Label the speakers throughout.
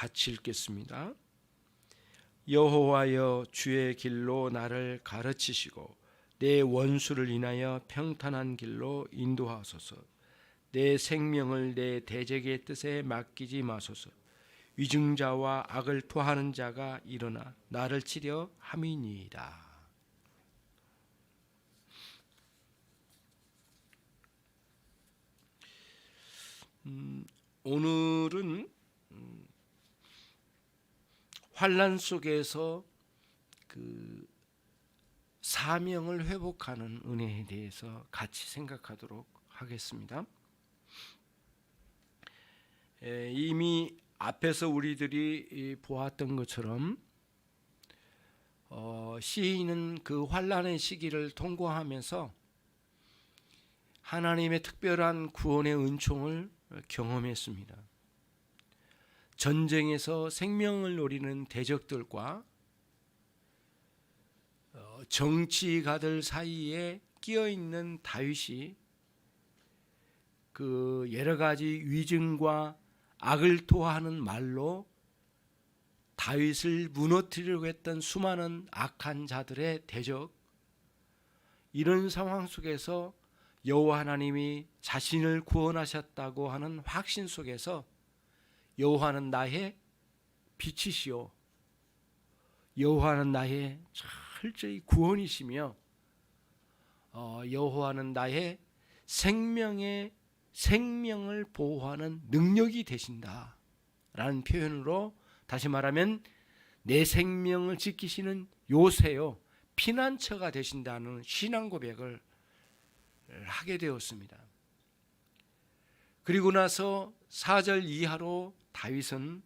Speaker 1: 같이 읽겠습니다. 여호와여, 주의 길로 나를 가르치시고 내 원수를 인하여 평탄한 길로 인도하소서. 내 생명을 내 대적의 뜻에 맡기지 마소서. 위증자와 악을 토하는 자가 일어나 나를 치려 함이니이다. 오늘은 환난 속에서 그 사명을 회복하는 은혜에 대해서 같이 생각하도록 하겠습니다. 이미 앞에서 우리들이 보았던 것처럼 시인은 그 환난의 시기를 통과하면서 하나님의 특별한 구원의 은총을 경험했습니다. 전쟁에서 생명을 노리는 대적들과 정치가들 사이에 끼어 있는 다윗이 그 여러 가지 위증과 악을 토하는 말로 다윗을 무너뜨리려고 했던 수많은 악한 자들의 대적, 이런 상황 속에서 여호와 하나님이 자신을 구원하셨다고 하는 확신 속에서 여호와는 나의 빛이시오, 여호와는 나의 철저히 구원이시며 여호와는 나의 생명을 보호하는 능력이 되신다 라는 표현으로, 다시 말하면 내 생명을 지키시는 요새요, 피난처가 되신다는 신앙 고백을 하게 되었습니다. 그리고 나서 4절 이하로 다윗은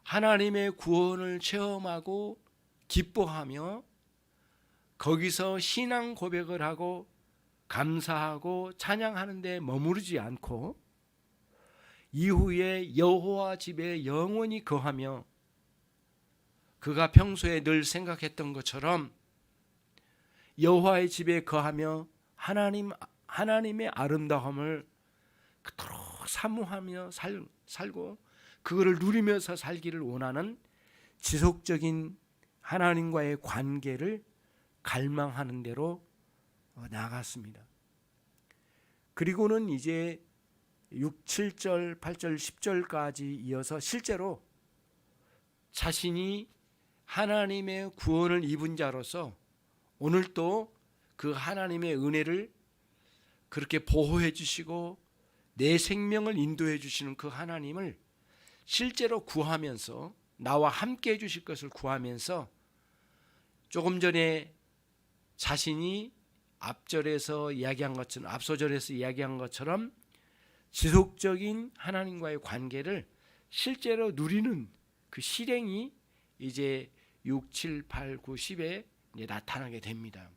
Speaker 1: 하나님의 구원을 체험하고 기뻐하며 거기서 신앙 고백을 하고 감사하고 찬양하는 데 머무르지 않고 이후에 여호와 집에 영원히 거하며 그가 평소에 늘 생각했던 것처럼 여호와의 집에 거하며 하나님의 아름다움을 그토록 사모하며 살고 그거를 누리면서 살기를 원하는 지속적인 하나님과의 관계를 갈망하는 대로 나아갔습니다. 그리고는 이제 6, 7절, 8절, 10절까지 이어서 실제로 자신이 하나님의 구원을 입은 자로서 오늘도 그 하나님의 은혜를 그렇게 보호해 주시고 내 생명을 인도해 주시는 그 하나님을 실제로 구하면서, 나와 함께 해 주실 것을 구하면서, 조금 전에 자신이 앞소절에서 이야기한 것처럼 지속적인 하나님과의 관계를 실제로 누리는 그 실행이 이제 6, 7, 8, 9, 10에 나타나게 됩니다.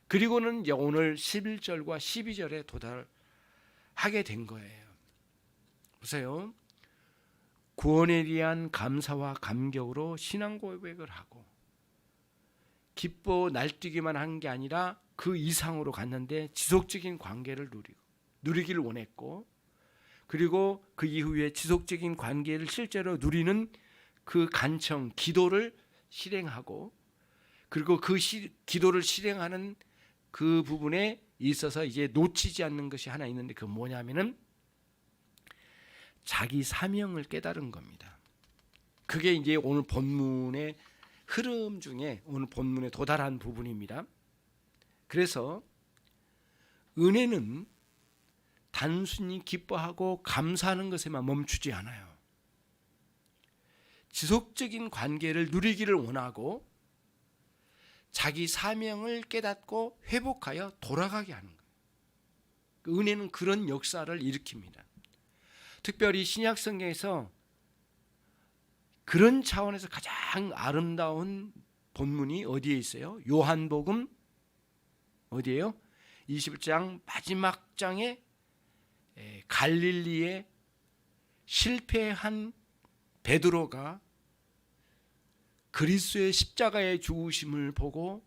Speaker 1: 그리고는 오늘 11절과 12절에 도달하게 된 거예요. 보세요. 구원에 대한 감사와 감격으로 신앙 고백을 하고 기뻐 날뛰기만 한 게 아니라 그 이상으로 갔는데 지속적인 관계를 누리기를 원했고, 그리고 그 이후에 지속적인 관계를 실제로 누리는 그 간청, 기도를 실행하고, 그리고 그 기도를 실행하는 그 부분에 있어서 이제 놓치지 않는 것이 하나 있는데, 그 뭐냐면은 자기 사명을 깨달은 겁니다. 그게 이제 오늘 본문의 흐름 중에 오늘 본문에 도달한 부분입니다. 그래서 은혜는 단순히 기뻐하고 감사하는 것에만 멈추지 않아요. 지속적인 관계를 누리기를 원하고 자기 사명을 깨닫고 회복하여 돌아가게 하는 거예요. 은혜는 그런 역사를 일으킵니다. 특별히 신약 성경에서 그런 차원에서 가장 아름다운 본문이 어디에 있어요? 요한복음 어디예요? 21장 마지막 장에 갈릴리에 실패한 베드로가 그리스도의 십자가의 죽으심을 보고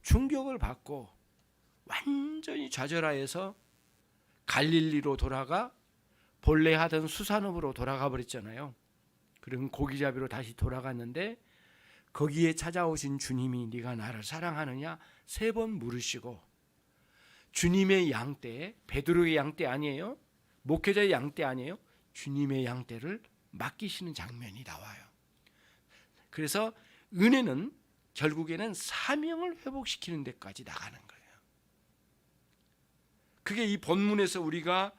Speaker 1: 충격을 받고 완전히 좌절하여서 갈릴리로 돌아가 본래 하던 수산업으로 돌아가 버렸잖아요. 그럼 고기잡이로 다시 돌아갔는데 거기에 찾아오신 주님이 네가 나를 사랑하느냐 3번 물으시고 주님의 양떼, 베드로의 양떼 아니에요? 목회자의 양떼 아니에요? 주님의 양떼를 맡기시는 장면이 나와요. 그래서 은혜는 결국에는 사명을 회복시키는 데까지 나가는 거예요. 그게 이 본문에서 우리가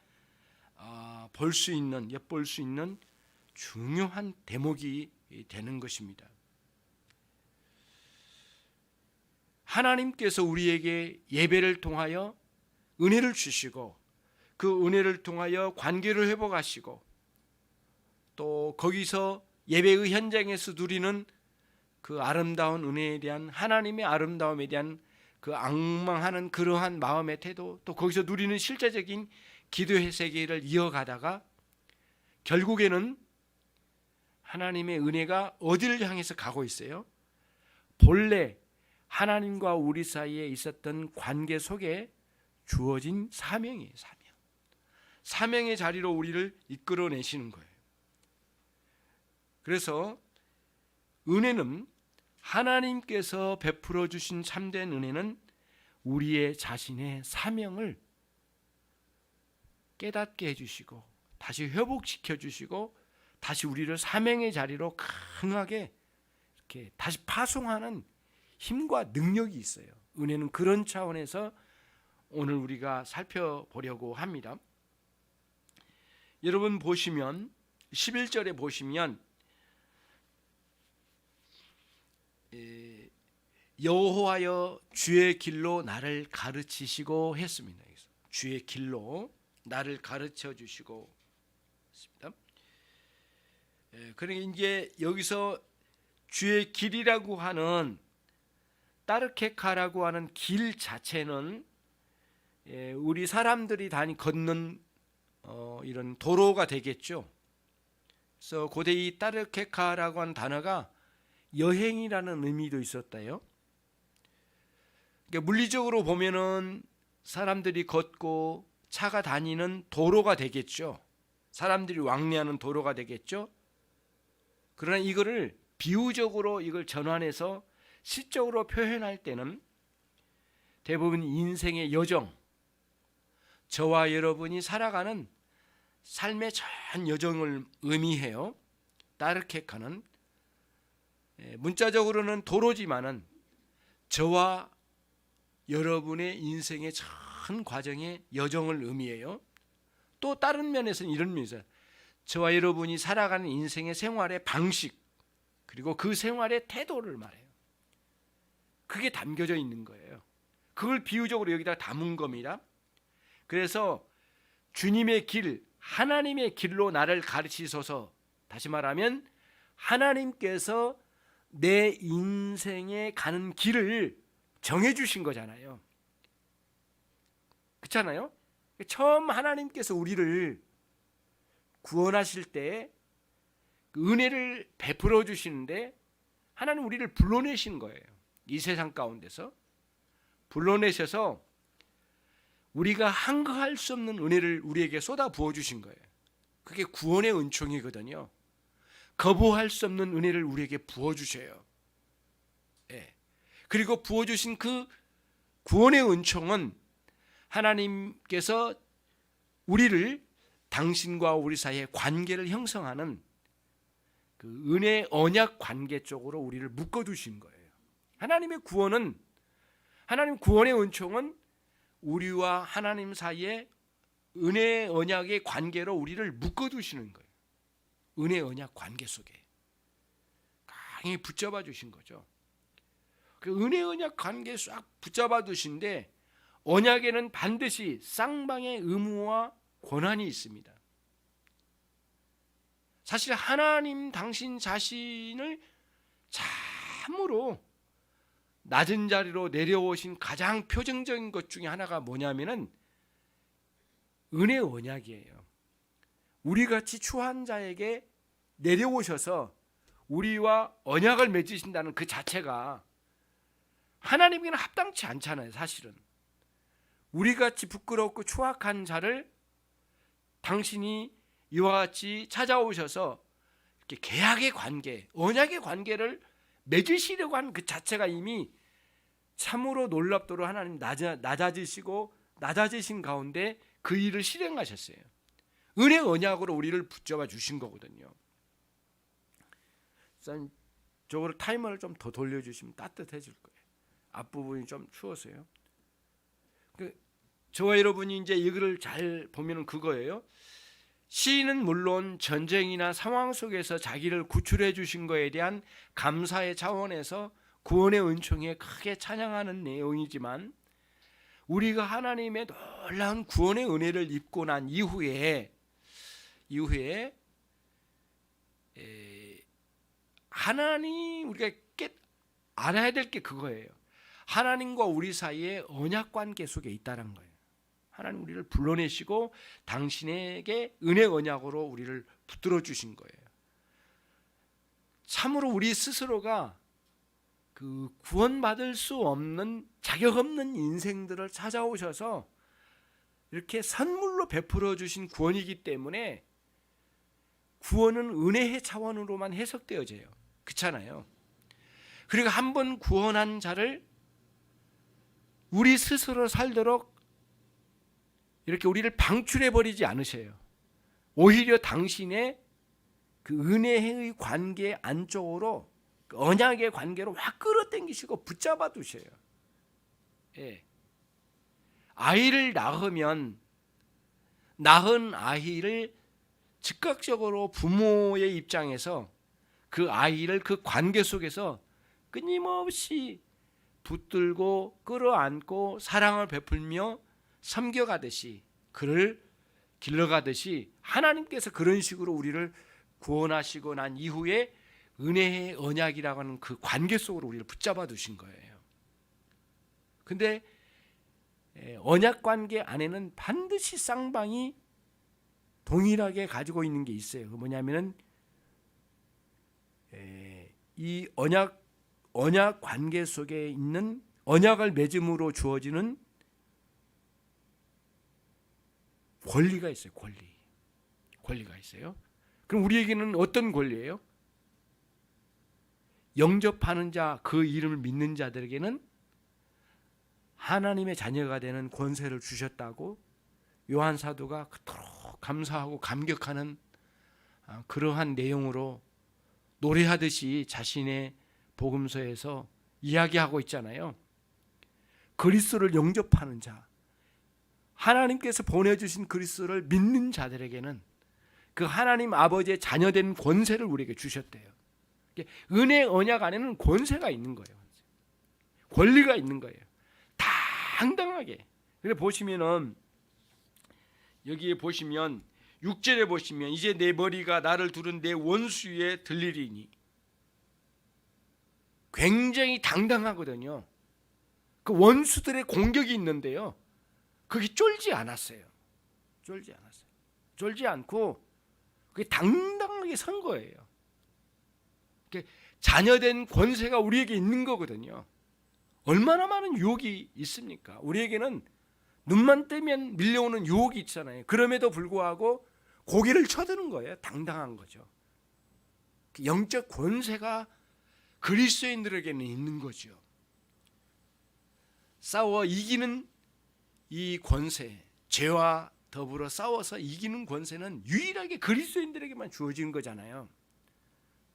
Speaker 1: 볼 수 있는, 엿볼 수 있는 중요한 대목이 되는 것입니다. 하나님께서 우리에게 예배를 통하여 은혜를 주시고 그 은혜를 통하여 관계를 회복하시고 또 거기서 예배의 현장에서 누리는 그 아름다운 은혜에 대한 하나님의 아름다움에 대한 그 앙망하는 그러한 마음의 태도, 또 거기서 누리는 실제적인 기도의 세계를 이어가다가 결국에는 하나님의 은혜가 어디를 향해서 가고 있어요? 본래 하나님과 우리 사이에 있었던 관계 속에 주어진 사명이에요. 사명의 자리로 우리를 이끌어내시는 거예요. 그래서 은혜는, 하나님께서 베풀어 주신 참된 은혜는 우리의 자신의 사명을 깨닫게 해주시고 다시 회복시켜 주시고 다시 우리를 사명의 자리로 강하게 이렇게 다시 파송하는 힘과 능력이 있어요. 은혜는 그런 차원에서 오늘 우리가 살펴보려고 합니다. 여러분 보시면 11절에 보시면 여호와여 주의 길로 나를 가르치시고 했습니다. 주의 길로 나를 가르쳐 주시고 했습니다. 그러니까 이제 여기서 주의 길이라고 하는 따르케카라고 하는 길 자체는 우리 사람들이 걷는 이런 도로가 되겠죠. 그래서 고대 이 따르케카라고 하는 단어가 여행이라는 의미도 있었다요. 그러니까 물리적으로 보면은 사람들이 걷고 차가 다니는 도로가 되겠죠. 사람들이 왕래하는 도로가 되겠죠. 그러나 이거를 비유적으로 이걸 전환해서 시적으로 표현할 때는 대부분 인생의 여정, 저와 여러분이 살아가는 삶의 전 여정을 의미해요. 따르케카는 문자적으로는 도로지만은 저와 여러분의 인생의 전 과정의 여정을 의미해요. 또 다른 면에서는 이런 면에서 저와 여러분이 살아가는 인생의 생활의 방식, 그리고 그 생활의 태도를 말해요. 그게 담겨져 있는 거예요. 그걸 비유적으로 여기다 담은 겁니다. 그래서 주님의 길, 하나님의 길로 나를 가르치소서. 다시 말하면 하나님께서 내 인생에 가는 길을 정해주신 거잖아요. 그렇잖아요? 처음 하나님께서 우리를 구원하실 때 은혜를 베풀어 주시는데 하나님 우리를 불러내신 거예요. 이 세상 가운데서 불러내셔서 우리가 한거할 수 없는 은혜를 우리에게 쏟아 부어 주신 거예요. 그게 구원의 은총이거든요. 거부할 수 없는 은혜를 우리에게 부어 주셔요. 그리고 부어 주신 그 구원의 은총은 하나님께서 우리를 당신과 우리 사이의 관계를 형성하는 그 은혜 언약 관계 쪽으로 우리를 묶어 두신 거예요. 하나님의 구원은, 하나님 구원의 은총은 우리와 하나님 사이의 은혜 언약의 관계로 우리를 묶어 두시는 거예요. 은혜 언약 관계 속에 강히 붙잡아 주신 거죠. 그 은혜 언약 관계에 싹 붙잡아 두신데 언약에는 반드시 쌍방의 의무와 권한이 있습니다. 사실 하나님 당신 자신을 참으로 낮은 자리로 내려오신 가장 표정적인 것 중에 하나가 뭐냐면은 은혜 언약이에요. 우리같이 추한 자에게 내려오셔서 우리와 언약을 맺으신다는 그 자체가 하나님에게는 합당치 않잖아요. 사실은 우리같이 부끄럽고 추악한 자를 당신이 이와 같이 찾아오셔서 이렇게 계약의 관계, 언약의 관계를 맺으시려고 하는 그 자체가 이미 참으로 놀랍도록 하나님 낮아지신 가운데 그 일을 실행하셨어요. 은혜 언약으로 우리를 붙잡아 주신 거거든요. 저거를 타이머를 좀 더 돌려주시면 따뜻해질 거예요. 앞부분이 좀 추워서요. 저와 여러분이 이제 이거를 잘 보면은 그거예요. 시인은 물론 전쟁이나 상황 속에서 자기를 구출해 주신 것에 대한 감사의 차원에서 구원의 은총에 크게 찬양하는 내용이지만, 우리가 하나님의 놀라운 구원의 은혜를 입고 난 이후에 하나님 우리가 알아야 될 게 그거예요. 하나님과 우리 사이에 언약 관계 속에 있다는 거예요. 하나님 우리를 불러내시고 당신에게 은혜 언약으로 우리를 붙들어 주신 거예요. 참으로 우리 스스로가 그 구원받을 수 없는 자격 없는 인생들을 찾아오셔서 이렇게 선물로 베풀어 주신 구원이기 때문에 구원은 은혜의 차원으로만 해석되어져요. 그렇잖아요. 그리고 한번 구원한 자를 우리 스스로 살도록 이렇게 우리를 방출해 버리지 않으셔요. 오히려 당신의 그 은혜의 관계 안쪽으로, 그 언약의 관계로 확 끌어당기시고 붙잡아 두셔요. 예. 아이를 낳으면 낳은 아이를 즉각적으로 부모의 입장에서 그 아이를 그 관계 속에서 끊임없이 붙들고 끌어안고 사랑을 베풀며 섬겨가듯이, 그를 길러가듯이 하나님께서 그런 식으로 우리를 구원하시고 난 이후에 은혜의 언약이라고 하는 그 관계 속으로 우리를 붙잡아 두신 거예요. 근데 언약 관계 안에는 반드시 쌍방이 동일하게 가지고 있는 게 있어요. 그 뭐냐면은 이 언약 관계 속에 있는 언약을 맺음으로 주어지는 권리가 있어요. 권리가 있어요. 그럼 우리에게는 어떤 권리예요? 영접하는 자, 그 이름을 믿는 자들에게는 하나님의 자녀가 되는 권세를 주셨다고 요한 사도가 그토록 감사하고 감격하는 그러한 내용으로 노래하듯이 자신의 복음서에서 이야기하고 있잖아요. 그리스도를 영접하는 자, 하나님께서 보내주신 그리스도를 믿는 자들에게는 그 하나님 아버지의 자녀된 권세를 우리에게 주셨대요. 은혜 언약 안에는 권세가 있는 거예요. 권리가 있는 거예요. 당당하게. 그래 보시면은 여기에 보시면 6절에 보시면 이제 내 머리가 나를 두른 내 원수 위에 들리리니, 굉장히 당당하거든요. 그 원수들의 공격이 있는데요, 그게 쫄지 않았어요. 쫄지 않고 그게 당당하게 선 거예요. 자녀된 권세가 우리에게 있는 거거든요. 얼마나 많은 유혹이 있습니까? 우리에게는 눈만 뜨면 밀려오는 유혹이 있잖아요. 그럼에도 불구하고 고개를 쳐드는 거예요. 당당한 거죠. 영적 권세가 그리스도인들에게는 있는 거죠. 싸워 이기는 이 권세, 죄와 더불어 싸워서 이기는 권세는 유일하게 그리스도인들에게만 주어진 거잖아요.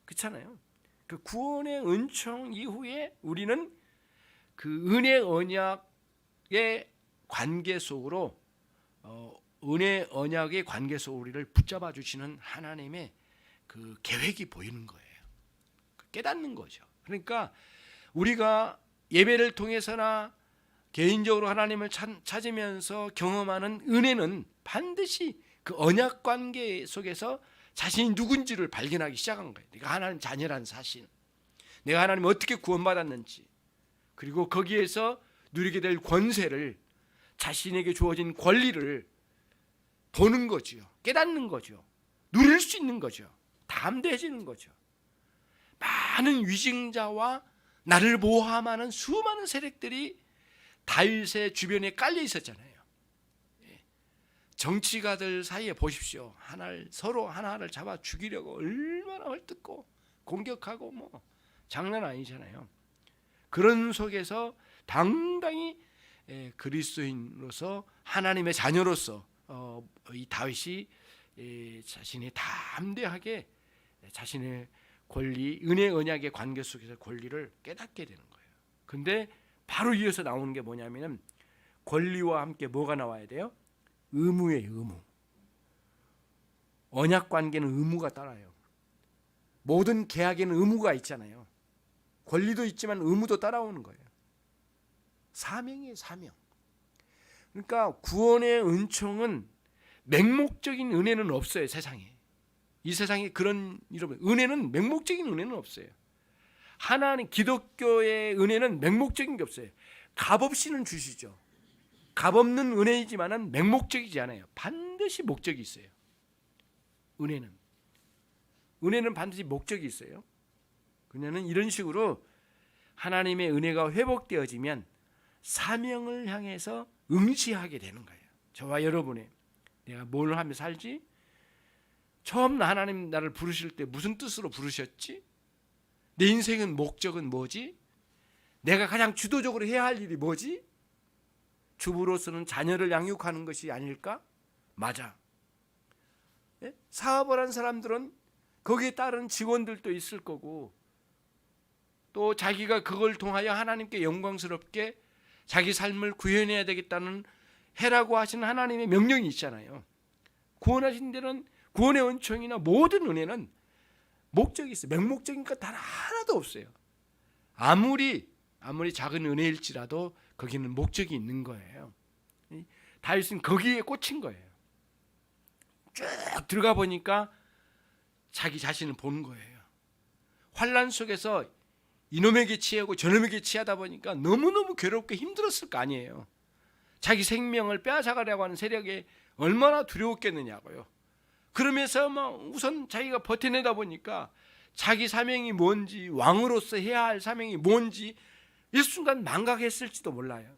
Speaker 1: 그렇잖아요. 그 구원의 은총 이후에 우리는 그 은혜 언약의 관계 속으로 은혜 언약의 관계 속으로 우리를 붙잡아 주시는 하나님의 그 계획이 보이는 거예요. 깨닫는 거죠. 그러니까 우리가 예배를 통해서나 개인적으로 하나님을 찾으면서 경험하는 은혜는 반드시 그 언약 관계 속에서 자신이 누군지를 발견하기 시작한 거예요. 내가 하나님 자녀라는 사실, 내가 하나님 어떻게 구원받았는지, 그리고 거기에서 누리게 될 권세를, 자신에게 주어진 권리를 보는 거죠. 깨닫는 거죠. 누릴 수 있는 거죠. 담대해지는 거죠. 많은 위증자와 나를 모함하는 수많은 세력들이 다윗의 주변에 깔려 있었잖아요. 정치가들 사이에 보십시오. 서로 하나를 잡아 죽이려고 얼마나 헐뜯고 공격하고 뭐 장난 아니잖아요. 그런 속에서 당당히 그리스도인으로서 하나님의 자녀로서 이 다윗이 자신이 담대하게 자신의 권리, 은혜 언약의 관계 속에서 권리를 깨닫게 되는 거예요. 근데 바로 이어서 나오는 게 뭐냐면은 권리와 함께 뭐가 나와야 돼요? 의무예요. 의무. 언약 관계는 의무가 따라요. 모든 계약에는 의무가 있잖아요. 권리도 있지만 의무도 따라오는 거예요. 사명이에요. 사명. 그러니까 구원의 은총은 맹목적인 은혜는 없어요. 세상에. 이 세상에 그런 여러분 은혜는 맹목적인 은혜는 없어요. 하나님 기독교의 은혜는 맹목적인 게 없어요. 값없이는 주시죠. 값없는 은혜이지만은 맹목적이지 않아요. 반드시 목적이 있어요. 은혜는 반드시 목적이 있어요. 그녀는 이런 식으로 하나님의 은혜가 회복되어지면 사명을 향해서 응시하게 되는 거예요. 저와 여러분의 내가 뭘 하며 살지? 처음 하나님 나를 부르실 때 무슨 뜻으로 부르셨지? 내 인생은 목적은 뭐지? 내가 가장 주도적으로 해야 할 일이 뭐지? 주부로서는 자녀를 양육하는 것이 아닐까? 맞아. 사업을 한 사람들은 거기에 따른 직원들도 있을 거고 또 자기가 그걸 통하여 하나님께 영광스럽게 자기 삶을 구현해야 되겠다는 해라고 하시는 하나님의 명령이 있잖아요. 구원하신 데는 구원의 은총이나 모든 은혜는 목적이 있어요. 맹목적인 것 단 하나도 없어요. 아무리 작은 은혜일지라도 거기는 목적이 있는 거예요. 다윗은 거기에 꽂힌 거예요. 쭉 들어가 보니까 자기 자신을 보는 거예요. 환난 속에서 이놈에게 취하고 저놈에게 취하다 보니까 너무너무 괴롭고 힘들었을 거 아니에요. 자기 생명을 빼앗아가려고 하는 세력에 얼마나 두려웠겠느냐고요. 그러면서 우선 자기가 버텨내다 보니까 자기 사명이 뭔지, 왕으로서 해야 할 사명이 뭔지 일순간 망각했을지도 몰라요.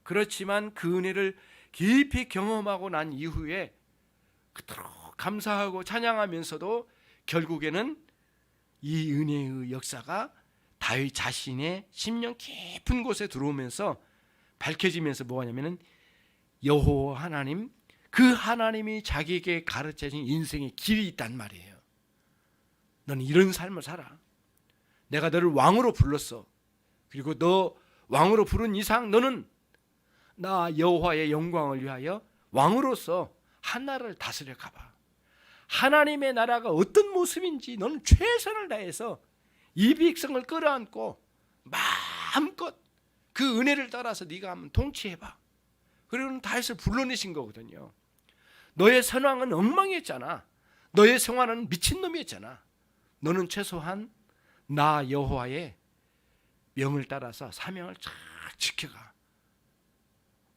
Speaker 1: 그렇지만 그 은혜를 깊이 경험하고 난 이후에 그토록 감사하고 찬양하면서도 결국에는 이 은혜의 역사가 다윗 자신의 심령 깊은 곳에 들어오면서 밝혀지면서 뭐냐면은 여호와 하나님, 그 하나님이 자기에게 가르쳐준 인생의 길이 있단 말이에요. 너는 이런 삶을 살아. 내가 너를 왕으로 불렀어. 그리고 너 왕으로 부른 이상 너는 나 여호와의 영광을 위하여 왕으로서 한나라를 다스려 가봐. 하나님의 나라가 어떤 모습인지 너는 최선을 다해서 이 백성을 끌어안고 마음껏 그 은혜를 따라서 네가 한번 통치해봐. 그리고는 다윗을 불러내신 거거든요. 너의 선왕은 엉망이었잖아. 너의 성화는 미친놈이었잖아. 너는 최소한 나 여호와의 명을 따라서 사명을 잘 지켜가.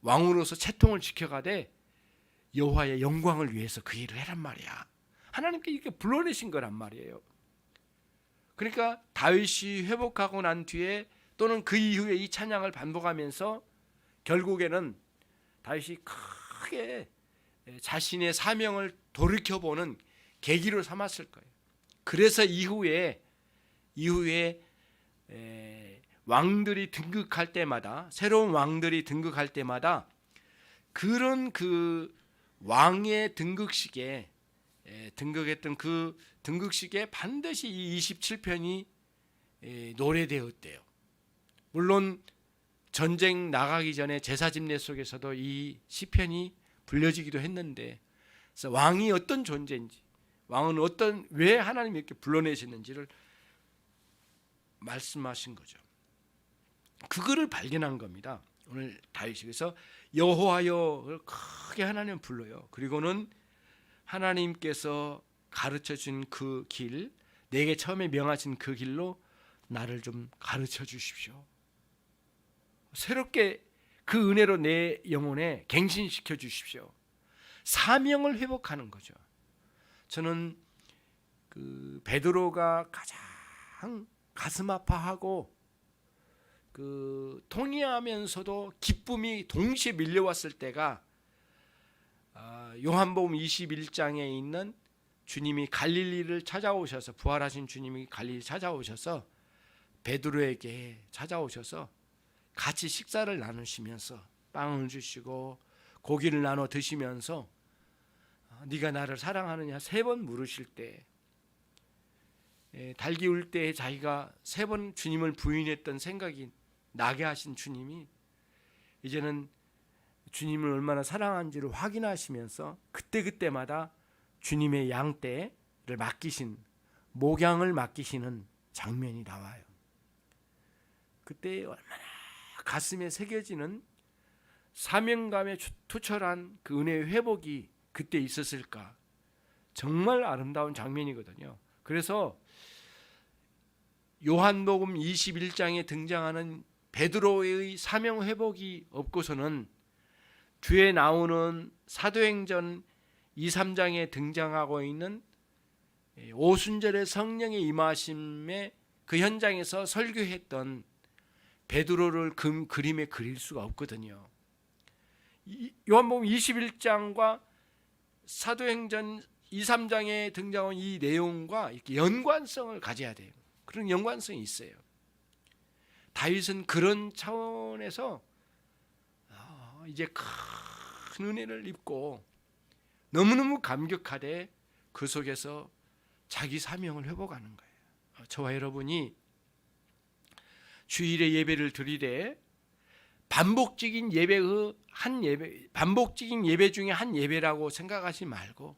Speaker 1: 왕으로서 채통을 지켜가되 여호와의 영광을 위해서 그 일을 해란 말이야. 하나님께 이렇게 불러내신 거란 말이에요. 그러니까 다윗이 회복하고 난 뒤에 또는 그 이후에 이 찬양을 반복하면서 결국에는 다윗이 크게 자신의 사명을 돌이켜보는 계기로 삼았을 거예요. 그래서 이후에 왕들이 등극할 때마다, 새로운 왕들이 등극할 때마다 그런 그 왕의 등극식에 등극했던 그 등극식에 반드시 이 27편이 노래되었대요. 물론 전쟁 나가기 전에 제사집례 속에서도 이 시편이 불려지기도 했는데, 그래서 왕이 어떤 존재인지, 왕은 왜 하나님이 이렇게 불러내시는지를 말씀하신 거죠. 그거를 발견한 겁니다. 오늘 다윗이 그래서 여호와여를 크게 하나님 불러요. 그리고는 하나님께서 가르쳐 준 그 길, 내게 처음에 명하신 그 길로 나를 좀 가르쳐 주십시오. 새롭게 그 은혜로 내 영혼에 갱신시켜 주십시오. 사명을 회복하는 거죠. 저는 그 베드로가 가장 가슴 아파하고 그 통회하면서도 기쁨이 동시에 밀려왔을 때가 요한복음 21장에 있는 주님이 갈릴리를 찾아오셔서, 부활하신 주님이 갈릴리 찾아오셔서 베드로에게 찾아오셔서 같이 식사를 나누시면서 빵을 주시고 고기를 나눠 드시면서 네가 나를 사랑하느냐 3번 물으실 때, 달기 울 때 자기가 3번 주님을 부인했던 생각이 나게 하신 주님이 이제는 주님을 얼마나 사랑한지를 확인하시면서 그때그때마다 주님의 양떼를 맡기신, 목양을 맡기시는 장면이 나와요. 그때 얼마나 가슴에 새겨지는 사명감에 투철한 그 은혜의 회복이 그때 있었을까. 정말 아름다운 장면이거든요. 그래서 요한복음 21장에 등장하는 베드로의 사명 회복이 없고서는 뒤에 나오는 사도행전 2, 3장에 등장하고 있는 오순절의 성령의 임하심의 그 현장에서 설교했던 베드로를 그림에 그릴 수가 없거든요. 요한복음 21장과 사도행전 2, 3장에 등장한 이 내용과 이렇게 연관성을 가져야 돼요. 그런 연관성이 있어요. 다윗은 그런 차원에서 이제 큰 은혜를 입고 너무너무 감격하되 그 속에서 자기 사명을 회복하는 거예요. 저와 여러분이 주일에 예배를 드리되 반복적인 예배 중에 한 예배라고 생각하지 말고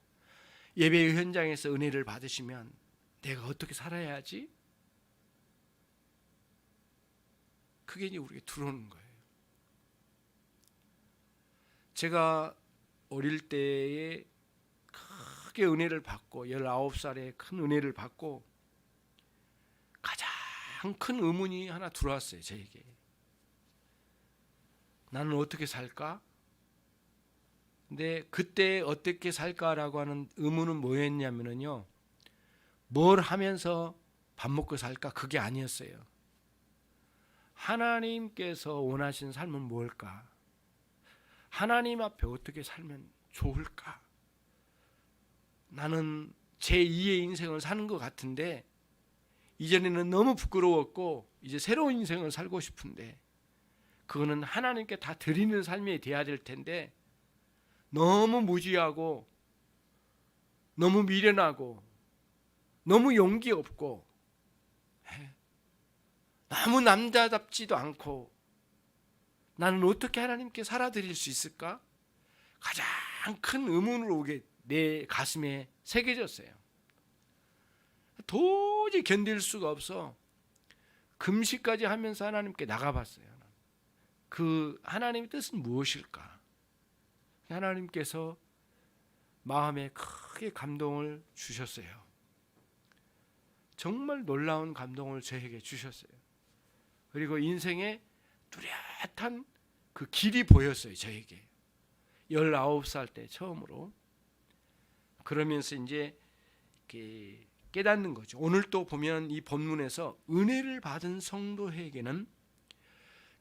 Speaker 1: 예배의 현장에서 은혜를 받으시면 내가 어떻게 살아야지? 그게 이제 우리에게 들어오는 거예요. 제가 어릴 때에 크게 은혜를 받고 19살에 큰 은혜를 받고 가장 큰 의문이 하나 들어왔어요. 저에게. 나는 어떻게 살까? 근데 그때 어떻게 살까라고 하는 의문은 뭐였냐면요, 뭘 하면서 밥 먹고 살까? 그게 아니었어요. 하나님께서 원하신 삶은 뭘까? 하나님 앞에 어떻게 살면 좋을까? 나는 제2의 인생을 사는 것 같은데 이전에는 너무 부끄러웠고 이제 새로운 인생을 살고 싶은데 그거는 하나님께 다 드리는 삶이 돼야 될 텐데 너무 무지하고 너무 미련하고 너무 용기 없고 너무 남자답지도 않고 나는 어떻게 하나님께 살아드릴 수 있을까? 가장 큰 의문으로 오게 내 가슴에 새겨졌어요. 도저히 견딜 수가 없어 금식까지 하면서 하나님께 나가봤어요. 그 하나님의 뜻은 무엇일까? 하나님께서 마음에 크게 감동을 주셨어요. 정말 놀라운 감동을 저에게 주셨어요. 그리고 인생에 뚜렷한 그 길이 보였어요. 저에게 19살 때 처음으로. 그러면서 이제 깨닫는 거죠. 오늘 또 보면 이 본문에서 은혜를 받은 성도에게는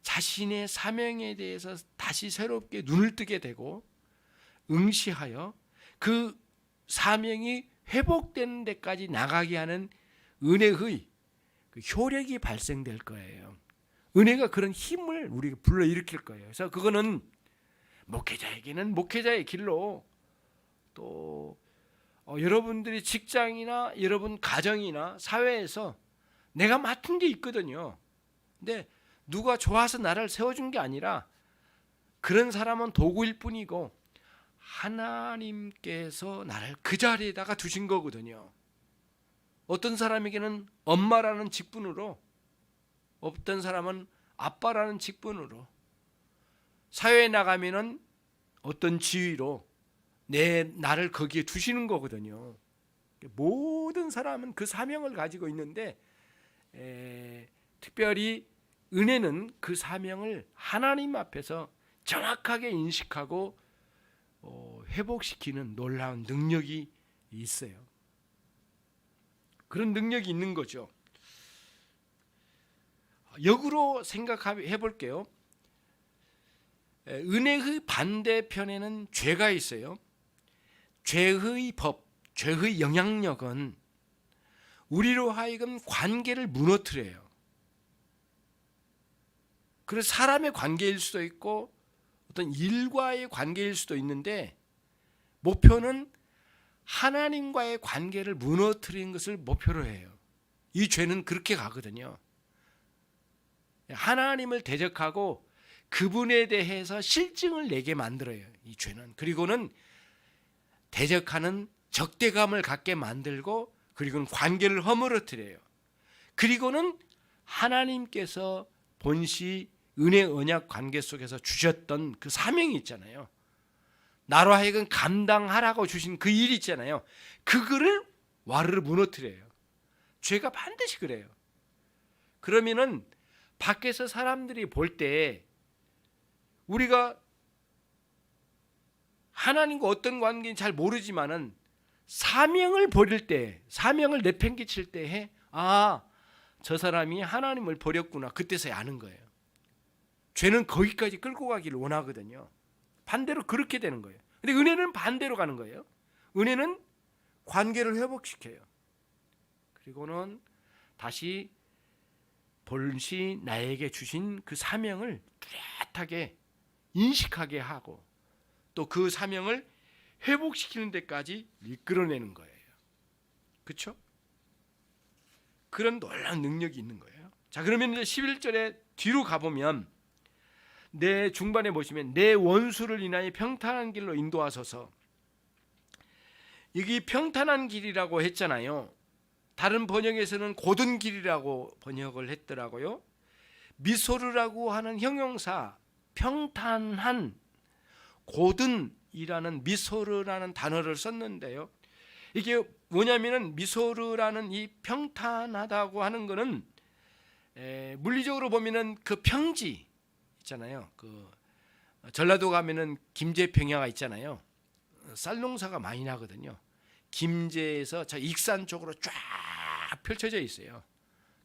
Speaker 1: 자신의 사명에 대해서 다시 새롭게 눈을 뜨게 되고 응시하여 그 사명이 회복되는 데까지 나가게 하는 은혜의 그 효력이 발생될 거예요. 은혜가 그런 힘을 우리가 불러일으킬 거예요. 그래서 그거는 목회자에게는 목회자의 길로, 또 여러분들이 직장이나 여러분 가정이나 사회에서 내가 맡은 게 있거든요. 근데 누가 좋아서 나를 세워준 게 아니라 그런 사람은 도구일 뿐이고 하나님께서 나를 그 자리에다가 두신 거거든요. 어떤 사람에게는 엄마라는 직분으로, 어떤 사람은 아빠라는 직분으로, 사회에 나가면은 어떤 지위로 나를 거기에 두시는 거거든요. 모든 사람은 그 사명을 가지고 있는데 특별히 은혜는 그 사명을 하나님 앞에서 정확하게 인식하고 회복시키는 놀라운 능력이 있어요. 그런 능력이 있는 거죠. 역으로 생각해 볼게요. 은혜의 반대편에는 죄가 있어요. 죄의 법, 죄의 영향력은 우리로 하여금 관계를 무너뜨려요. 그래서 사람의 관계일 수도 있고 어떤 일과의 관계일 수도 있는데 목표는 하나님과의 관계를 무너뜨리는 것을 목표로 해요. 이 죄는 그렇게 가거든요. 하나님을 대적하고 그분에 대해서 실증을 내게 만들어요. 이 죄는. 그리고는 대적하는 적대감을 갖게 만들고 그리고는 관계를 허물어뜨려요. 그리고는 하나님께서 본시 은혜 언약 관계 속에서 주셨던 그 사명이 있잖아요. 나로 하여금 감당하라고 주신 그 일 있잖아요. 그거를 와르르 무너뜨려요. 죄가 반드시 그래요. 그러면은 밖에서 사람들이 볼 때 우리가 하나님과 어떤 관계인지 잘 모르지만은 사명을 버릴 때, 사명을 내팽개칠 때에 저 사람이 하나님을 버렸구나. 그때서야 아는 거예요. 죄는 거기까지 끌고 가기를 원하거든요. 반대로 그렇게 되는 거예요. 근데 은혜는 반대로 가는 거예요. 은혜는 관계를 회복시켜요. 그리고는 다시 본시 나에게 주신 그 사명을 뚜렷하게 인식하게 하고 또 그 사명을 회복시키는 데까지 이끌어내는 거예요. 그렇죠? 그런 놀라운 능력이 있는 거예요. 자, 그러면 이제 11절에 뒤로 가보면 내 중반에 보시면 내 원수를 인하여 평탄한 길로 인도하소서. 여기 평탄한 길이라고 했잖아요. 다른 번역에서는 곧은 길이라고 번역을 했더라고요. 미소르라고 하는 형용사 평탄한 곧은이라는 미소르라는 단어를 썼는데요. 이게 뭐냐면은 미소르라는 이 평탄하다고 하는 거는 물리적으로 보면은 그 평지 있잖아요. 그 전라도 가면은 김제평야가 있잖아요. 쌀 농사가 많이 나거든요. 김제에서 저 익산 쪽으로 쫙 펼쳐져 있어요.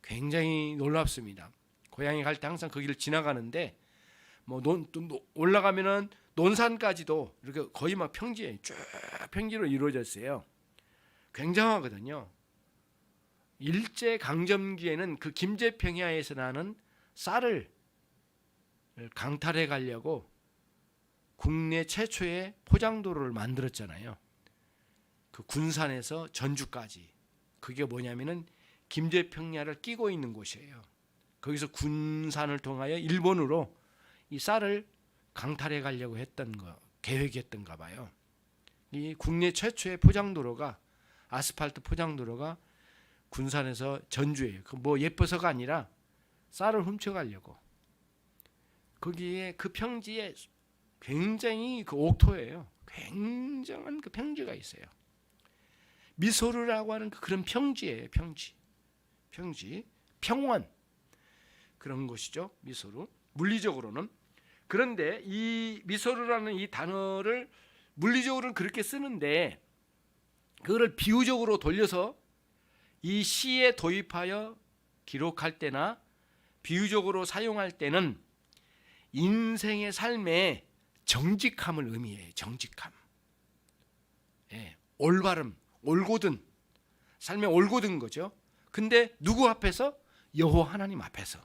Speaker 1: 굉장히 놀랍습니다. 고향에 갈 때 항상 거기를 지나가는데 뭐 올라가면은 논산까지도 이렇게 거의 막 평지에 쭉 평지로 이루어졌어요. 굉장하거든요. 일제 강점기에는 그 김제평야에서 나는 쌀을 강탈해 가려고 국내 최초의 포장도로를 만들었잖아요. 그 군산에서 전주까지. 그게 뭐냐면은 김제평야를 끼고 있는 곳이에요. 거기서 군산을 통하여 일본으로 이 쌀을 강탈해 가려고 했던 거, 계획했던가 봐요. 이 국내 최초의 포장도로가 아스팔트 포장도로가 군산에서 전주예요. 그 뭐 예뻐서가 아니라 쌀을 훔쳐 가려고. 거기에 그 평지에 굉장히 그 옥토예요. 굉장한 그 평지가 있어요. 미소르라고 하는 그런 평지예요. 평지, 평원 그런 곳이죠. 미소르. 물리적으로는. 그런데 이 미소르라는 이 단어를 물리적으로는 그렇게 쓰는데 그거를 비유적으로 돌려서 이 시에 도입하여 기록할 때나 비유적으로 사용할 때는 인생의 삶에 정직함을 의미해요. 정직함. 올바름, 올곧은 삶에 올곧은 거죠. 근데 누구 앞에서? 여호와 하나님 앞에서.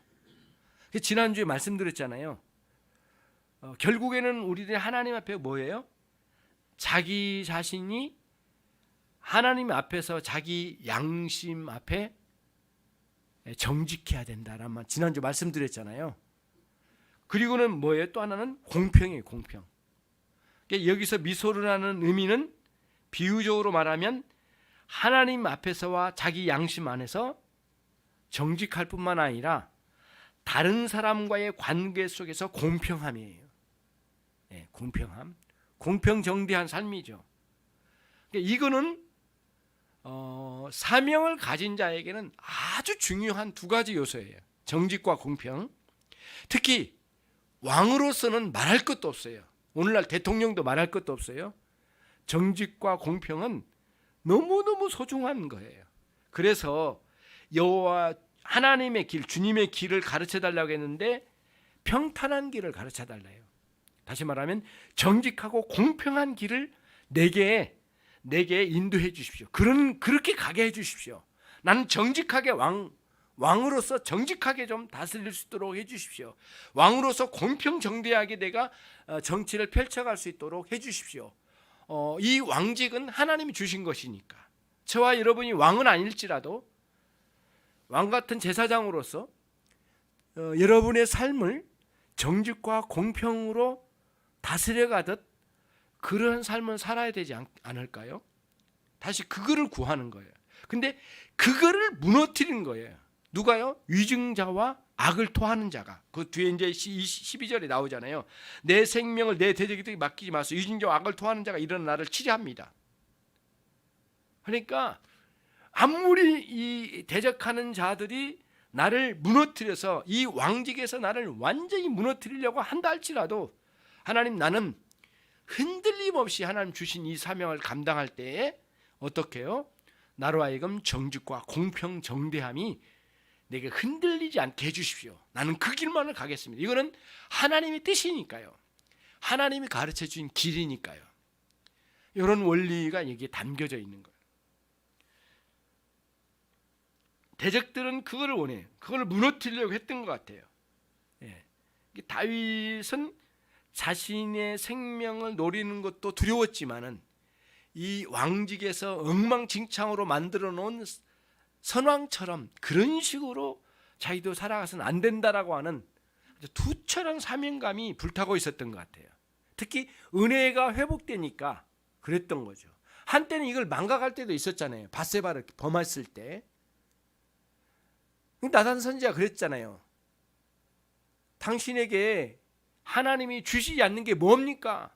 Speaker 1: 지난주에 말씀드렸잖아요. 결국에는 우리들이 하나님 앞에 뭐예요? 자기 자신이 하나님 앞에서 자기 양심 앞에 정직해야 된다라는 말 지난주 말씀드렸잖아요. 그리고는 뭐예요? 또 하나는 공평이에요. 공평. 여기서 미소르라는 의미는 비유적으로 말하면 하나님 앞에서와 자기 양심 안에서 정직할 뿐만 아니라 다른 사람과의 관계 속에서 공평함이에요. 공평함, 공평정대한 삶이죠. 이거는 사명을 가진 자에게는 아주 중요한 두 가지 요소예요. 정직과 공평. 특히 왕으로서는 말할 것도 없어요. 오늘날 대통령도 말할 것도 없어요. 정직과 공평은 너무너무 소중한 거예요. 그래서 여호와 하나님의 길, 주님의 길을 가르쳐 달라고 했는데 평탄한 길을 가르쳐 달라요. 다시 말하면 정직하고 공평한 길을 내게 내게 인도해 주십시오. 그렇게 가게 해 주십시오. 나는 정직하게 왕으로서 정직하게 좀 다스릴 수 있도록 해 주십시오. 왕으로서 공평정대하게 내가 정치를 펼쳐갈 수 있도록 해 주십시오. 이 왕직은 하나님이 주신 것이니까 저와 여러분이 왕은 아닐지라도 왕 같은 제사장으로서 여러분의 삶을 정직과 공평으로 다스려가듯 그런 삶을 살아야 되지 않을까요? 다시 그거를 구하는 거예요. 근데 그거를 무너뜨리는 거예요. 누가요? 위증자와 악을 토하는 자가. 그 뒤에 이제 12절에 나오잖아요. 내 생명을 내 대적에게 맡기지 마소서. 위증자와 악을 토하는 자가 이런 나를 치리합니다. 그러니까 아무리 이 대적하는 자들이 나를 무너뜨려서 이 왕직에서 나를 완전히 무너뜨리려고 한다 할지라도 하나님, 나는 흔들림 없이 하나님 주신 이 사명을 감당할 때에 어떻게 해요? 나로 하여금 정직과 공평 정대함이 내게 흔들리지 않게 해주십시오. 나는 그 길만을 가겠습니다. 이거는 하나님의 뜻이니까요. 하나님이 가르쳐 주신 길이니까요. 이런 원리가 여기에 담겨져 있는 거예요. 대적들은 그거를 원해요. 그걸 무너뜨리려고 했던 것 같아요. 다윗은 자신의 생명을 노리는 것도 두려웠지만은 이 왕직에서 엉망진창으로 만들어 놓은 선왕처럼 그런 식으로 자기도 살아가서는 안 된다라고 하는 투철한 사명감이 불타고 있었던 것 같아요. 특히 은혜가 회복되니까 그랬던 거죠. 한때는 이걸 망각할 때도 있었잖아요. 밧세바를 범했을 때 나단 선지자가 그랬잖아요. 당신에게 하나님이 주시지 않는 게 뭡니까?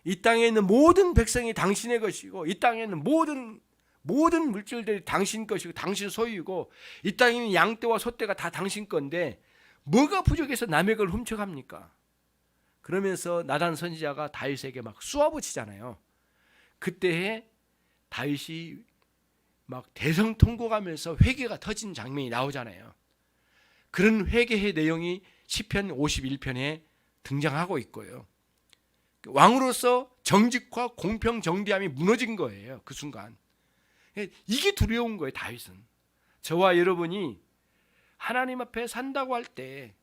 Speaker 1: 이 땅에 있는 모든 백성이 당신의 것이고 이 땅에 있는 모든 물질들이 당신 것이고 당신 소유이고 이 땅에 있는 양떼와 소떼가 다 당신 건데 뭐가 부족해서 남의 걸 훔쳐갑니까? 그러면서 나단 선지자가 다윗에게 막 쏘아붙이잖아요. 그때에 다윗이 막 대성통곡하면서 회개가 터진 장면이 나오잖아요. 그런 회개의 내용이 시편 51편에 등장하고 있고요. 왕으로서 정직과 공평 정대함이 무너진 거예요. 그 순간. 이게 두려운 거예요. 다윗은. 저와 여러분이 하나님 앞에 산다고 할 때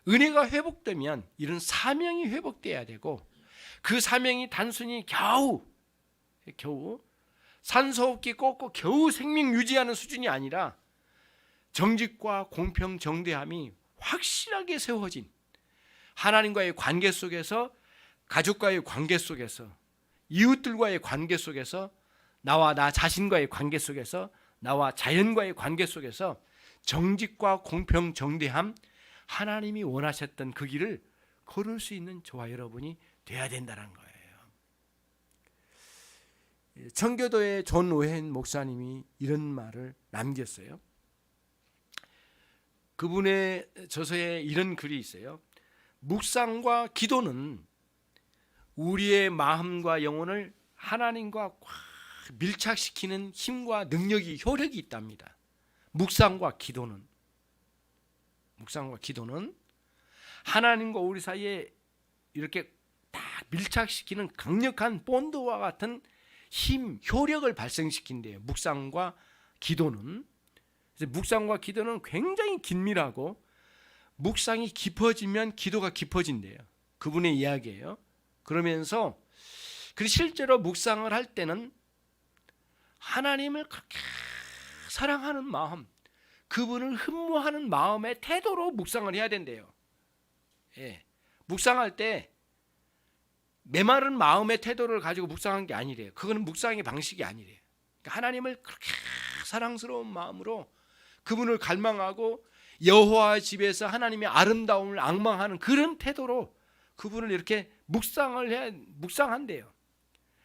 Speaker 1: 은혜가 회복되면 이런 사명이 회복돼야 되고 그 사명이 단순히 겨우 산소호흡기 꽂고 겨우 생명 유지하는 수준이 아니라 정직과 공평 정대함이 확실하게 세워진 하나님과의 관계 속에서, 가족과의 관계 속에서, 이웃들과의 관계 속에서, 나와 나 자신과의 관계 속에서, 나와 자연과의 관계 속에서 정직과 공평 정대함, 하나님이 원하셨던 그 길을 걸을 수 있는 저와 여러분이 돼야 된다는 거예요. 청교도의 존 오웬 목사님이 이런 말을 남겼어요. 그분의 저서에 이런 글이 있어요. 묵상과 기도는 우리의 마음과 영혼을 하나님과 밀착시키는 힘과 능력이, 효력이 있답니다. 묵상과 기도는 하나님과 우리 사이에 이렇게 딱 밀착시키는 강력한 본드와 같은 힘, 효력을 발생시킨대요. 묵상과 기도는. 그래서 묵상과 기도는 굉장히 긴밀하고 묵상이 깊어지면 기도가 깊어진대요. 그분의 이야기예요. 그러면서 실제로 묵상을 할 때는 하나님을 그렇게 사랑하는 마음, 그분을 흠모하는 마음의 태도로 묵상을 해야 된대요. 묵상할 때 메마른 마음의 태도를 가지고 묵상한 게 아니래요. 그거는 묵상의 방식이 아니래요. 그러니까 하나님을 그렇게 사랑스러운 마음으로 그분을 갈망하고 여호와 집에서 하나님의 아름다움을 앙망하는 그런 태도로 그분을 이렇게 묵상한대요.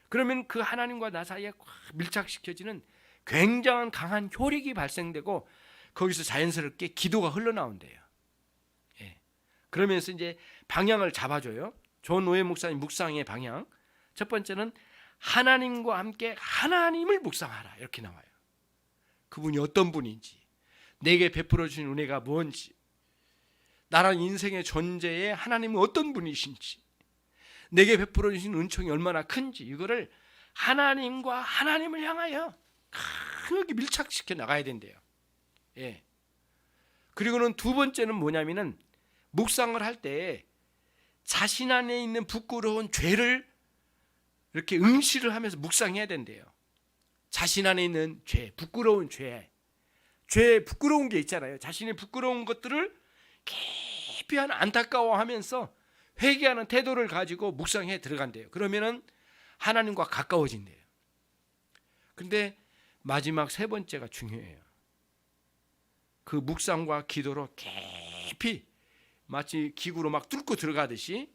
Speaker 1: 그러면 그 하나님과 나 사이에 밀착시켜지는 굉장한 강한 효력이 발생되고 거기서 자연스럽게 기도가 흘러나온대요. 그러면서 이제 방향을 잡아줘요. 존 오웬 목사님 묵상의 방향. 첫 번째는 하나님과 함께 하나님을 묵상하라, 이렇게 나와요. 그분이 어떤 분인지, 내게 베풀어 주신 은혜가 뭔지, 나란 인생의 존재에 하나님은 어떤 분이신지, 내게 베풀어 주신 은총이 얼마나 큰지, 이거를 하나님과 하나님을 향하여 강하게 밀착시켜 나가야 된대요. 예. 그리고는 두 번째는 뭐냐면은 묵상을 할 때 자신 안에 있는 부끄러운 죄를 이렇게 응시를 하면서 묵상해야 된대요. 자신 안에 있는 죄, 부끄러운 죄, 부끄러운 게 있잖아요. 자신의 부끄러운 것들을 깊이 안타까워하면서 회개하는 태도를 가지고 묵상해 들어간대요. 그러면은 하나님과 가까워진대요. 근데 마지막 세 번째가 중요해요. 그 묵상과 기도로 깊이 마치 기구로 막 뚫고 들어가듯이,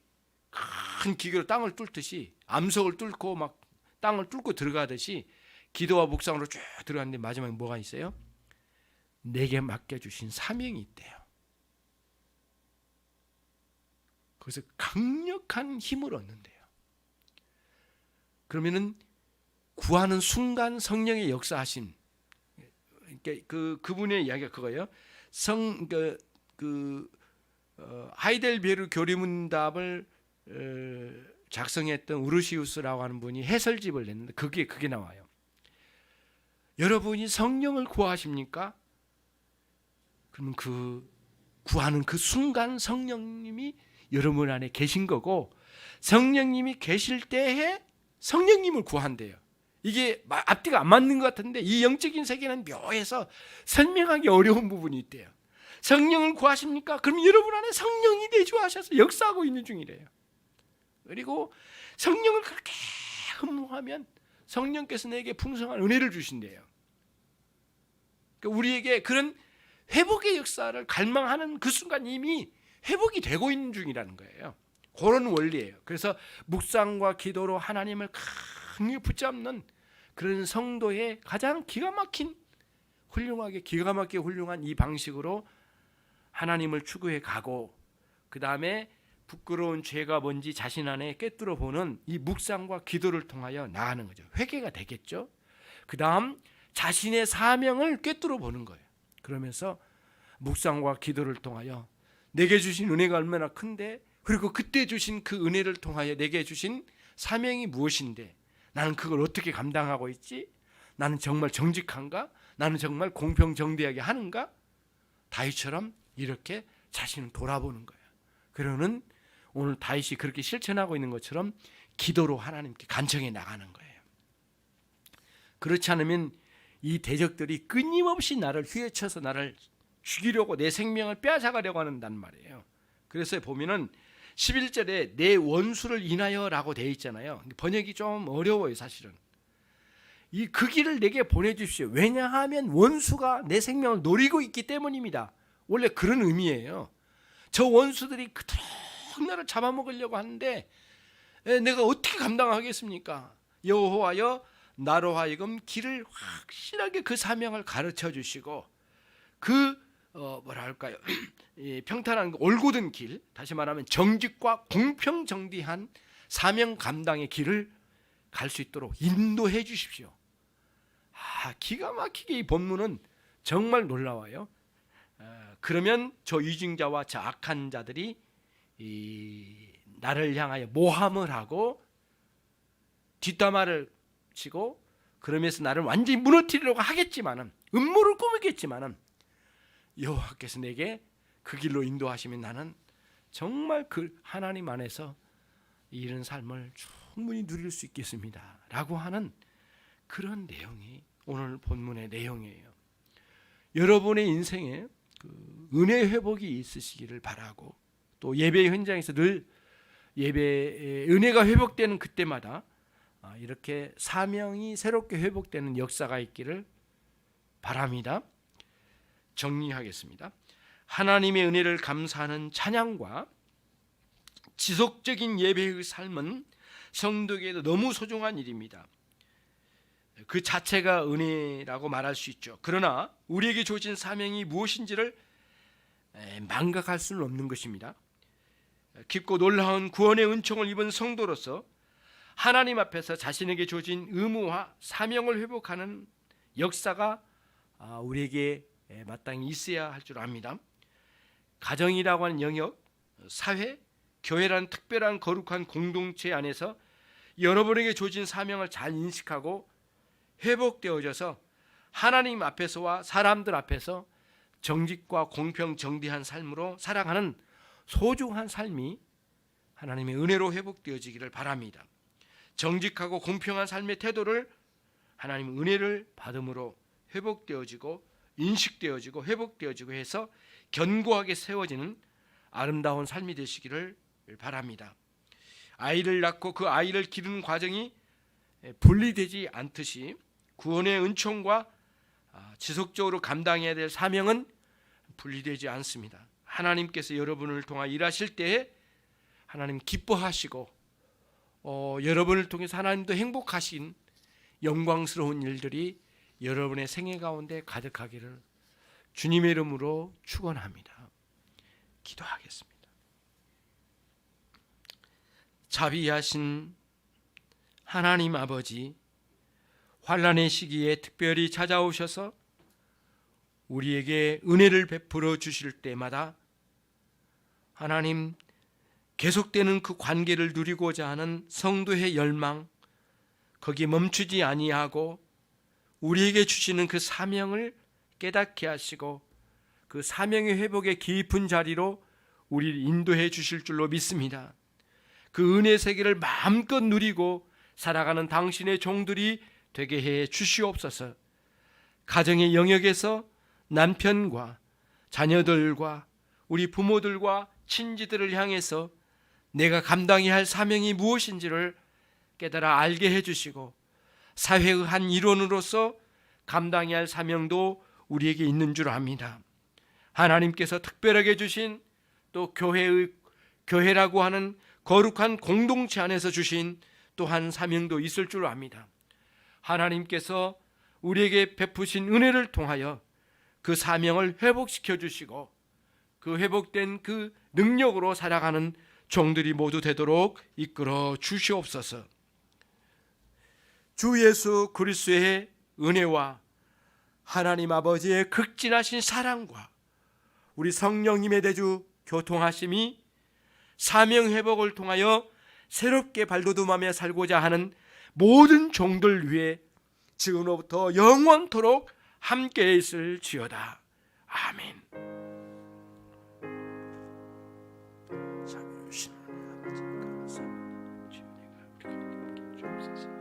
Speaker 1: 큰 기구로 땅을 뚫듯이, 암석을 뚫고 막 땅을 뚫고 들어가듯이 기도와 묵상으로 쭉 들어갔는데 마지막에 뭐가 있어요? 내게 맡겨주신 사명이 있대요. 그래서 강력한 힘을 얻는데요. 그러면은 구하는 순간 성령의 역사하심, 그분의 이야기가 그거예요. 하이델베르 교리문답을 작성했던 우르시우스라고 하는 분이 해설집을 냈는데 그게 나와요. 여러분이 성령을 구하십니까? 그러면 그 구하는 그 순간 성령님이 여러분 안에 계신 거고, 성령님이 계실 때에 성령님을 구한대요. 이게 앞뒤가 안 맞는 것 같은데 이 영적인 세계는 묘해서 설명하기 어려운 부분이 있대요. 성령을 구하십니까? 그럼 여러분 안에 성령이 내주하셔서 역사하고 있는 중이래요. 그리고 성령을 그렇게 흠모하면 성령께서 내게 풍성한 은혜를 주신대요. 그러니까 우리에게 그런 회복의 역사를 갈망하는 그 순간 이미 회복이 되고 있는 중이라는 거예요. 그런 원리예요. 그래서 묵상과 기도로 하나님을 강하게 붙잡는 그런 성도의 가장 기가 막히게 훌륭한 이 방식으로 하나님을 추구해 가고, 그 다음에 부끄러운 죄가 뭔지 자신 안에 꿰뚫어 보는 이 묵상과 기도를 통하여 나가는 거죠. 회개가 되겠죠. 그 다음 자신의 사명을 꿰뚫어 보는 거예요. 그러면서 묵상과 기도를 통하여 내게 주신 은혜가 얼마나 큰데, 그리고 그때 주신 그 은혜를 통하여 내게 주신 사명이 무엇인데, 나는 그걸 어떻게 감당하고 있지? 나는 정말 정직한가? 나는 정말 공평정대하게 하는가? 다윗처럼 이렇게 자신을 돌아보는 거예요. 그러는 오늘 다윗이 그렇게 실천하고 있는 것처럼 기도로 하나님께 간청해 나가는 거예요. 그렇지 않으면 이 대적들이 끊임없이 나를 휘어쳐서 나를 죽이려고, 내 생명을 빼앗아가려고 한단 말이에요. 그래서 보면은 11절에 내 원수를 인하여라고 되어 있잖아요. 번역이 좀 어려워요, 사실은. 그 길을 내게 보내주십시오. 왜냐하면 원수가 내 생명을 노리고 있기 때문입니다. 원래 그런 의미예요. 저 원수들이 그토록 나를 잡아먹으려고 하는데 내가 어떻게 감당하겠습니까? 여호와여, 나로 하여금 길을 확실하게 그 사명을 가르쳐 주시고, 평탄한 올곧은 길, 다시 말하면 정직과 공평정대한 사명 감당의 길을 갈 수 있도록 인도해 주십시오. 기가 막히게 이 본문은 정말 놀라워요. 그러면 저 위증자와 저 악한 자들이 나를 향하여 모함을 하고 뒷담화를 치고, 그러면서 나를 완전히 무너뜨리려고 하겠지만은, 음모를 꾸미겠지만은, 여호와께서 내게 그 길로 인도하시면 나는 정말 그 하나님 안에서 이런 삶을 충분히 누릴 수 있겠습니다 라고 하는 그런 내용이 오늘 본문의 내용이에요. 여러분의 인생에 그 은혜 회복이 있으시기를 바라고, 또 예배 현장에서 늘 예배 은혜가 회복되는 그때마다 이렇게 사명이 새롭게 회복되는 역사가 있기를 바랍니다. 정리하겠습니다. 하나님의 은혜를 감사하는 찬양과 지속적인 예배의 삶은 성도에게도 너무 소중한 일입니다. 그 자체가 은혜라고 말할 수 있죠. 그러나 우리에게 주어진 사명이 무엇인지를 망각할 수는 없는 것입니다. 깊고 놀라운 구원의 은총을 입은 성도로서 하나님 앞에서 자신에게 주어진 의무와 사명을 회복하는 역사가 우리에게 마땅히 있어야 할 줄 압니다. 가정이라고 하는 영역, 사회, 교회라는 특별한 거룩한 공동체 안에서 여러분에게 주어진 사명을 잘 인식하고 회복되어져서 하나님 앞에서와 사람들 앞에서 정직과 공평 정대한 삶으로 살아가는 소중한 삶이 하나님의 은혜로 회복되어지기를 바랍니다. 정직하고 공평한 삶의 태도를 하나님 은혜를 받음으로 회복되어지고 인식되어지고 회복되어지고 해서 견고하게 세워지는 아름다운 삶이 되시기를 바랍니다. 아이를 낳고 그 아이를 기르는 과정이 분리되지 않듯이 구원의 은총과 지속적으로 감당해야 될 사명은 분리되지 않습니다. 하나님께서 여러분을 통해 일하실 때에 하나님 기뻐하시고 여러분을 통해서 하나님도 행복하신 영광스러운 일들이 여러분의 생애 가운데 가득하기를 주님의 이름으로 축원합니다. 기도하겠습니다. 자비하신 하나님 아버지, 환난의 시기에 특별히 찾아오셔서 우리에게 은혜를 베풀어 주실 때마다 하나님 계속되는 그 관계를 누리고자 하는 성도의 열망, 거기에 멈추지 아니하고 우리에게 주시는 그 사명을 깨닫게 하시고 그 사명의 회복의 깊은 자리로 우리를 인도해 주실 줄로 믿습니다. 그 은혜 세계를 마음껏 누리고 살아가는 당신의 종들이 되게 해 주시옵소서. 가정의 영역에서 남편과 자녀들과 우리 부모들과 친지들을 향해서 내가 감당해야 할 사명이 무엇인지를 깨달아 알게 해주시고 사회의 한 일원으로서 감당해야 할 사명도 우리에게 있는 줄 압니다. 하나님께서 특별하게 주신 또 교회라고 하는 거룩한 공동체 안에서 주신 또 한 사명도 있을 줄 압니다. 하나님께서 우리에게 베푸신 은혜를 통하여 그 사명을 회복시켜 주시고 그 회복된 그 능력으로 살아가는 종들이 모두 되도록 이끌어 주시옵소서. 주 예수 그리스도의 은혜와 하나님 아버지의 극진하신 사랑과 우리 성령님의 대주 교통하심이 사명 회복을 통하여 새롭게 발돋움하며 살고자 하는 모든 종들 위해 지금로부터 영원토록 함께 있을지어다. 아멘. 자비로우신 하나님 아버지 감사합니다. 주여, 우리 가운데 주옵소서.